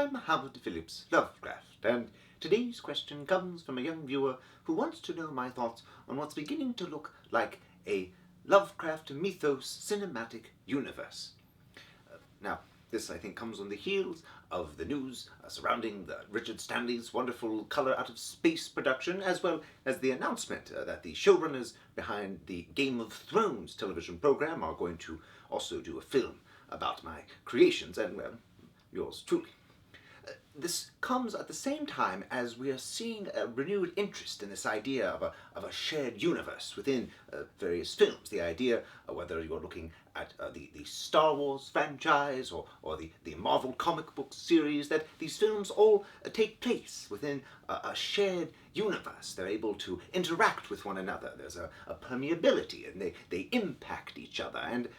I'm Howard Phillips Lovecraft, and today's question comes from a young viewer who wants to know my thoughts on what's beginning to look like a Lovecraft mythos cinematic universe. Now, this, I think, comes on the heels of the news surrounding Richard Stanley's wonderful Color Out of Space production, as well as the announcement that the showrunners behind the Game of Thrones television program are going to also do a film about my creations, and, well, yours truly. This comes at the same time as we are seeing a renewed interest in this idea of a shared universe within various films. The idea, whether you're looking at the Star Wars franchise or the Marvel comic book series, that these films all take place within a shared universe. They're able to interact with one another. There's a permeability, and they impact each other. And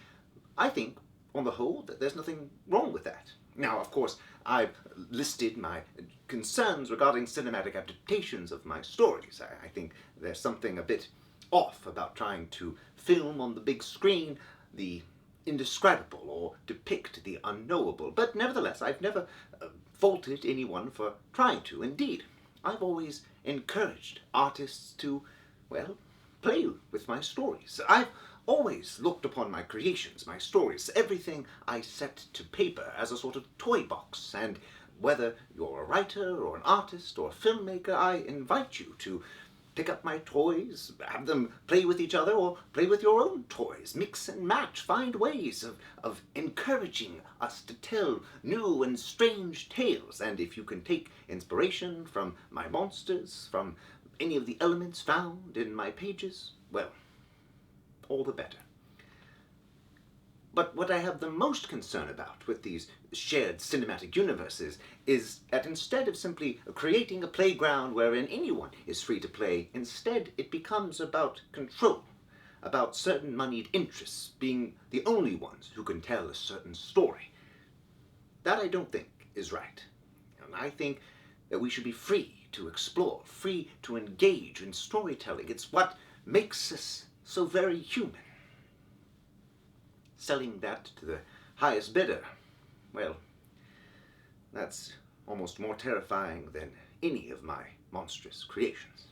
I think, on the whole, that there's nothing wrong with that. Now, of course, I've listed my concerns regarding cinematic adaptations of my stories. I think there's something a bit off about trying to film on the big screen the indescribable or depict the unknowable. But nevertheless, I've never faulted anyone for trying to. Indeed, I've always encouraged artists to, well, play with my stories. I've always looked upon my creations, my stories, everything I set to paper as a sort of toy box, and whether you're a writer or an artist or a filmmaker, I invite you to pick up my toys, have them play with each other, or play with your own toys, mix and match, find ways of encouraging us to tell new and strange tales. And if you can take inspiration from my monsters, from any of the elements found in my pages, well, all the better. But what I have the most concern about with these shared cinematic universes is that instead of simply creating a playground wherein anyone is free to play, instead it becomes about control, about certain moneyed interests being the only ones who can tell a certain story. That I don't think is right. And I think that we should be free to explore, free to engage in storytelling. It's what makes us so very human. Selling that to the highest bidder, well, that's almost more terrifying than any of my monstrous creations.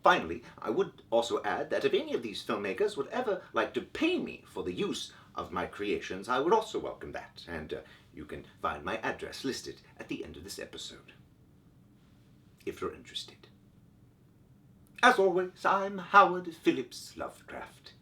Finally, I would also add that if any of these filmmakers would ever like to pay me for the use of my creations, I would also welcome that, and you can find my address listed at the end of this episode, if you're interested. As always, I'm Howard Phillips Lovecraft.